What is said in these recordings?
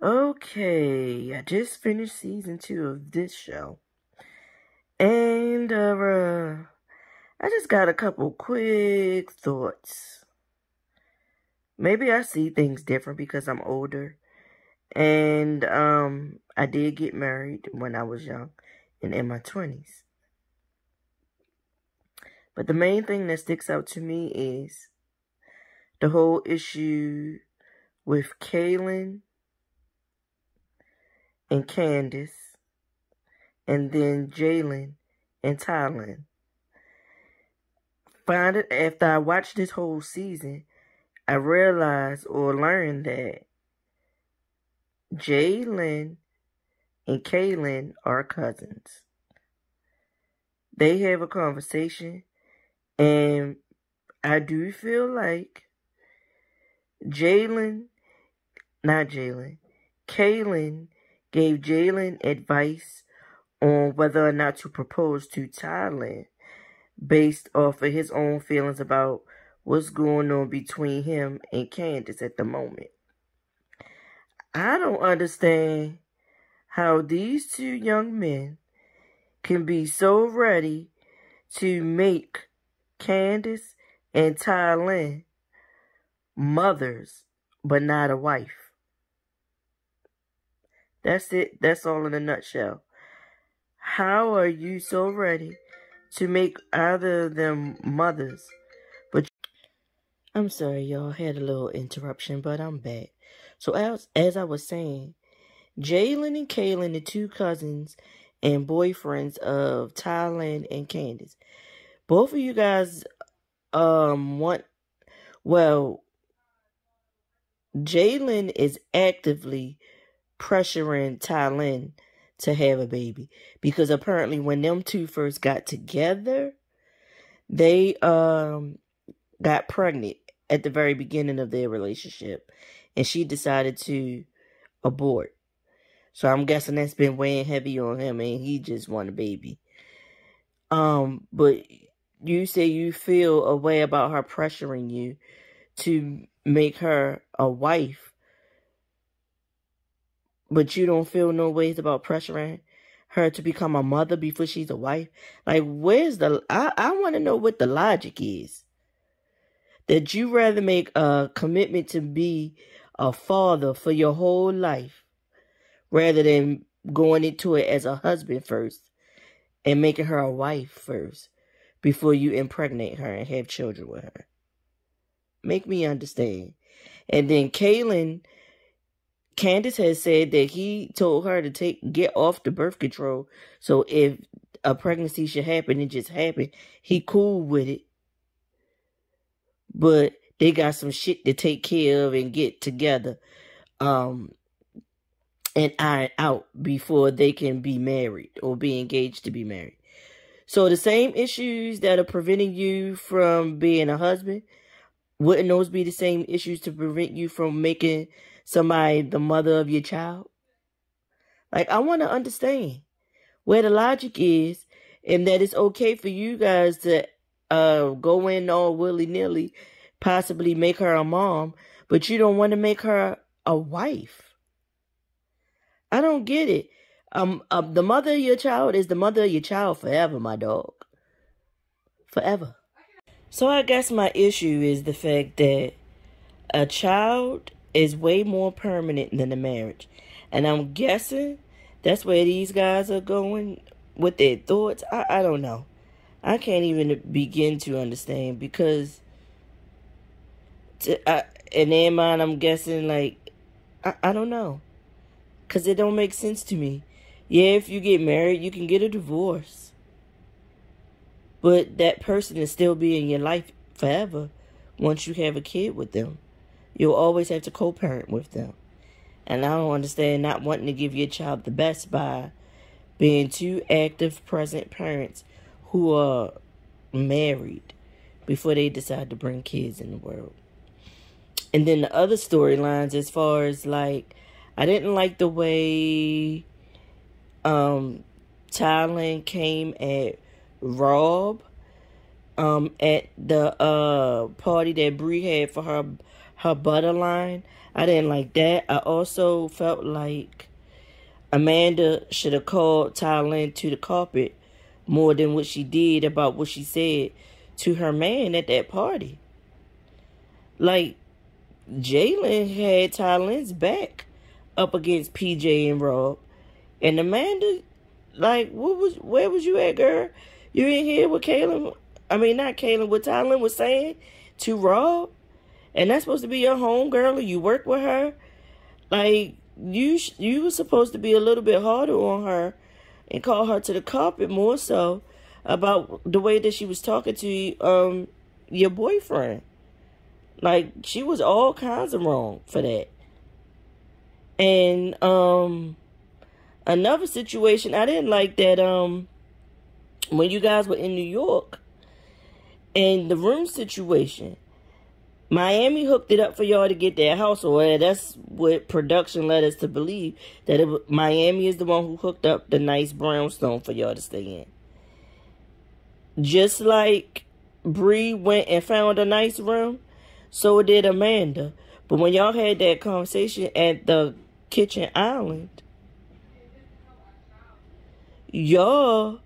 Okay, I just finished season 2 of this show. And I just got a couple quick thoughts. Maybe I see things different because I'm older. And I did get married when I was young and in my 20s. But the main thing that sticks out to me is the whole issue with Kaylin and Candace, and then Jalen and Tylen. After I watched this whole season, I realized or learned that Jalen and Kaylin are cousins. They have a conversation, and I do feel like Kaylin gave Jalen advice on whether or not to propose to Tylen based off of his own feelings about what's going on between him and Candace at the moment. I don't understand how these two young men can be so ready to make Candace and Tylen mothers, but not a wife. That's it. That's all in a nutshell. How are you so ready to make either of them mothers? But I'm sorry, y'all. Had a little interruption, but I'm back. So as I was saying, Jalen and Kaylin, the two cousins and boyfriends of Tylen and Candace, both of you guys Jalen is actively pressuring Tylen to have a baby, because apparently when them two first got together, they got pregnant at the very beginning of their relationship, and she decided to abort. So I'm guessing that's been weighing heavy on him, and he just want a baby. But you say you feel a way about her pressuring you to make her a wife, but you don't feel no ways about pressuring her to become a mother before she's a wife. Like, where's I want to know what the logic is. That you rather make a commitment to be a father for your whole life rather than going into it as a husband first and making her a wife first before you impregnate her and have children with her. Make me understand. And then Candace has said that he told her to get off the birth control. So if a pregnancy should happen, it just happened. He cool with it. But they got some shit to take care of and get together. And iron out before they can be married or be engaged to be married. So the same issues that are preventing you from being a husband, wouldn't those be the same issues to prevent you from making somebody the mother of your child? Like, I want to understand where the logic is, and that it's okay for you guys to go in all willy-nilly, possibly make her a mom, but you don't want to make her a wife. I don't get it. The mother of your child is the mother of your child forever, my dog. Forever. So I guess my issue is the fact that a child is way more permanent than a marriage. And I'm guessing that's where these guys are going with their thoughts. I don't know. I can't even begin to understand, because in their mind, I'm guessing, like, I don't know. Because it don't make sense to me. Yeah, if you get married, you can get a divorce. But that person will still be in your life forever once you have a kid with them. You'll always have to co-parent with them. And I don't understand not wanting to give your child the best by being two active, present parents who are married before they decide to bring kids in the world. And then the other storylines, as far as, like, I didn't like the way Tylen came at Rob at the party that Bree had for her butter line. I didn't like that. I also felt like Amanda should have called Thailand to the carpet more than what she did about what she said to her man at that party. Like, Jalen had Thailand's back up against PJ and Rob. And Amanda, like, where was you at, girl? You didn't hear what what Thailand was saying to Rob? And that's supposed to be your home girl and you work with her? Like, you were supposed to be a little bit harder on her and call her to the carpet more so about the way that she was talking to your boyfriend. Like, she was all kinds of wrong for that. And another situation, I didn't like that when you guys were in New York and the room situation, Miami hooked it up for y'all to get their house, or that's what production led us to believe, that Miami is the one who hooked up the nice brownstone for y'all to stay in. Just like Bree went and found a nice room, so did Amanda. But when y'all had that conversation at the kitchen island, y'all,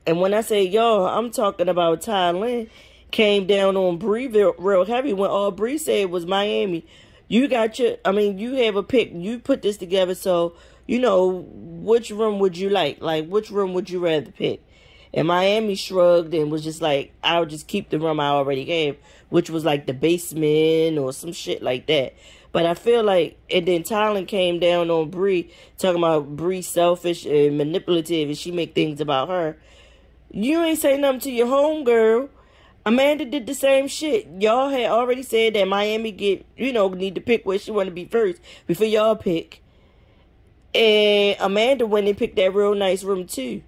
and when I say y'all, I'm talking about Thailand, came down on Bree real heavy when all Bree said was Miami. You got you have a pick. You put this together, so you know which room would you like? Like, which room would you rather pick? And Miami shrugged and was just like, I'll just keep the room I already have, which was like the basement or some shit like that. But I feel like, and then Thailand came down on Bree, talking about Bree selfish and manipulative, and she make things about her. You ain't say nothing to your homegirl. Amanda did the same shit. Y'all had already said that Miami need to pick where she want to be first before y'all pick. And Amanda went and picked that real nice room too.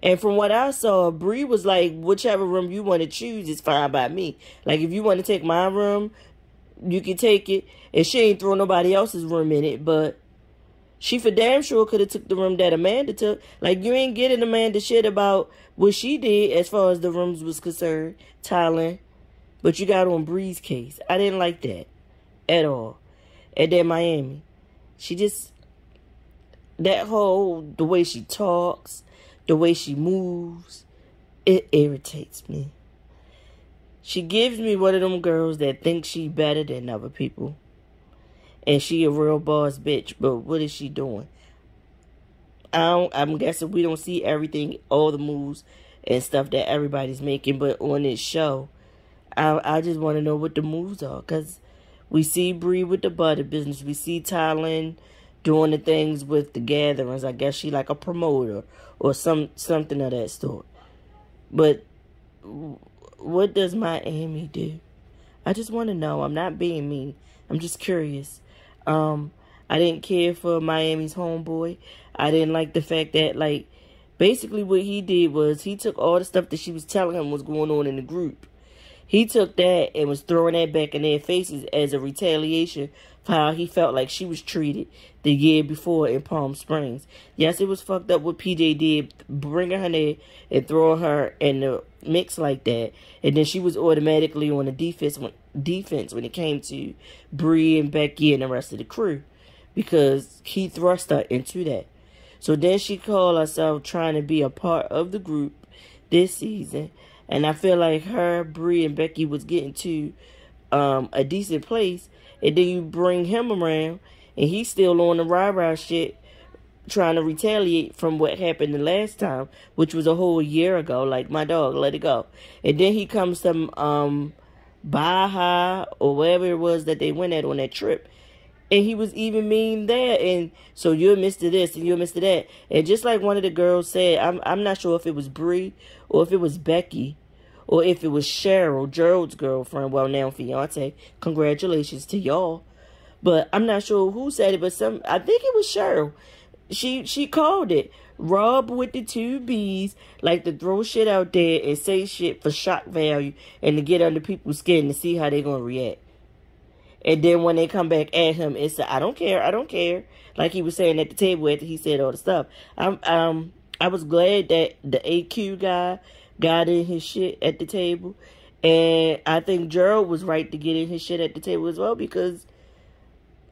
And from what I saw, Bree was like, whichever room you want to choose is fine by me. Like, if you want to take my room, you can take it. And she ain't throw nobody else's room in it. But she for damn sure could have took the room that Amanda took. Like, you ain't getting Amanda shit about what she did as far as the rooms was concerned, Thailand. But you got on Bree's case. I didn't like that at all. And then Miami. She just, the way she talks, the way she moves, it irritates me. She gives me one of them girls that think she better than other people. And she a real boss bitch. But what is she doing? I'm guessing we don't see everything, all the moves and stuff that everybody's making. But on this show, I just want to know what the moves are. Because we see Bree with the butter business. We see Thailand doing the things with the gatherings. I guess she like a promoter or something of that sort. But what does Miami do? I just want to know. I'm not being mean. I'm just curious. I didn't care for Miami's homeboy. I didn't like the fact that, like, basically what he did was he took all the stuff that she was telling him was going on in the group. He took that and was throwing that back in their faces as a retaliation for how he felt like she was treated the year before in Palm Springs. Yes, it was fucked up what PJ did, bringing her there and throwing her in the mix like that. And then she was automatically on the defense when it came to Bree and Becky and the rest of the crew, because he thrust her into that. So then she called herself trying to be a part of the group this season. And I feel like her, Bree, and Becky was getting to a decent place. And then you bring him around, and he's still on the rah-rah shit, trying to retaliate from what happened the last time, which was a whole year ago. Like, my dog, let it go. And then he comes to Baja, or wherever it was that they went at on that trip. And he was even mean there. And so you're Mr. This and you're Mr. That. And just like one of the girls said, I'm not sure if it was Bree or if it was Becky or if it was Cheryl, Gerald's girlfriend, well, now fiance. Congratulations to y'all. But I'm not sure who said it, but I think it was Cheryl. She called it. Rob with the 2 B's like to throw shit out there and say shit for shock value and to get under people's skin to see how they're going to react. And then when they come back at him, it's I don't care. Like he was saying at the table after he said all the stuff. I was glad that the AQ guy got in his shit at the table. And I think Gerald was right to get in his shit at the table as well, because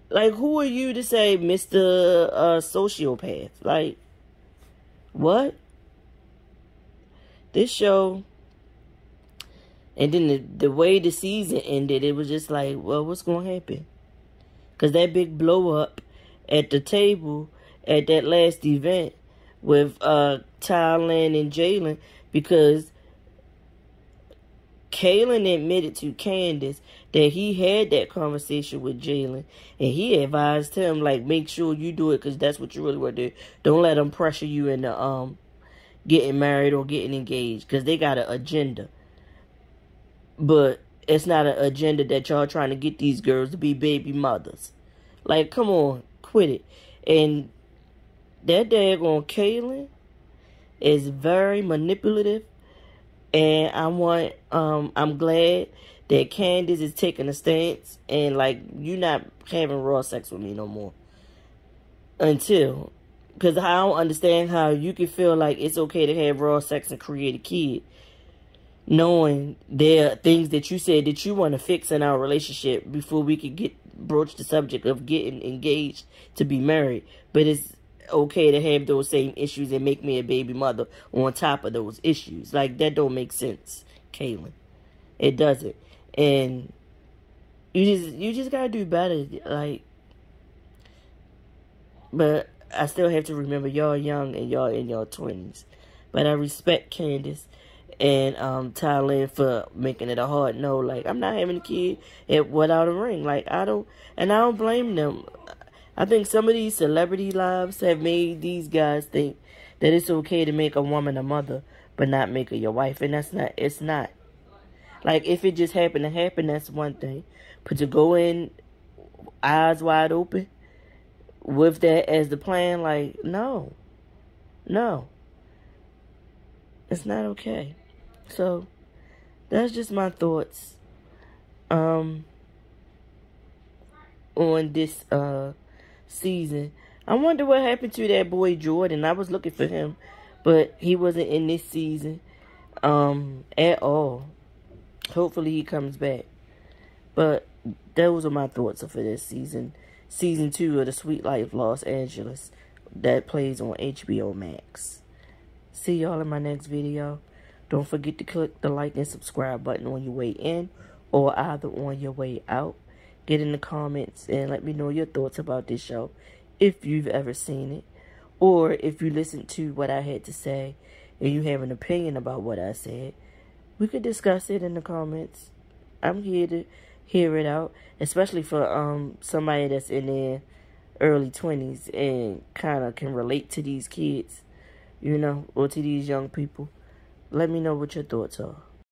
Like, who are you to say Mr. Sociopath? Like, what? This show, and then the way the season ended, it was just like, well, what's going to happen? Because that big blow up at the table at that last event with Tylen and Jalen, because Kalen admitted to Candace that he had that conversation with Jalen, and he advised him, like, make sure you do it because that's what you really want to do. Don't let them pressure you into getting married or getting engaged, because they got an agenda. But it's not an agenda that y'all trying to get these girls to be baby mothers. Like, come on, quit it. And that daggone Kalen is very manipulative. And I'm glad that Candace is taking a stance and, like, you not having raw sex with me no more. Because I don't understand how you can feel like it's okay to have raw sex and create a kid, knowing there are things that you said that you want to fix in our relationship before we could broach the subject of getting engaged to be married. But it's okay to have those same issues and make me a baby mother on top of those issues. Like, that don't make sense, Kaylin. It doesn't. And you just gotta do better. Like, but I still have to remember y'all young and y'all in your 20s. But I respect Candace and Tylen for making it a hard no. Like, I'm not having a kid without a ring. Like, I don't blame them. I think some of these celebrity lives have made these guys think that it's okay to make a woman a mother, but not make her your wife. And it's not. Like, if it just happened to happen, that's one thing. But to go in eyes wide open with that as the plan, like, no. It's not okay. So, that's just my thoughts on this season. I wonder what happened to that boy Jordan. I was looking for him, but he wasn't in this season at all. Hopefully he comes back. But those are my thoughts for this season. Season 2 of The Suite Life Los Angeles that plays on HBO Max. See y'all in my next video. Don't forget to click the like and subscribe button on your way in or either on your way out. Get in the comments and let me know your thoughts about this show, if you've ever seen it, or if you listened to what I had to say and you have an opinion about what I said. We could discuss it in the comments. I'm here to hear it out, especially for somebody that's in their early 20s and kind of can relate to these kids, you know, or to these young people. Let me know what your thoughts are.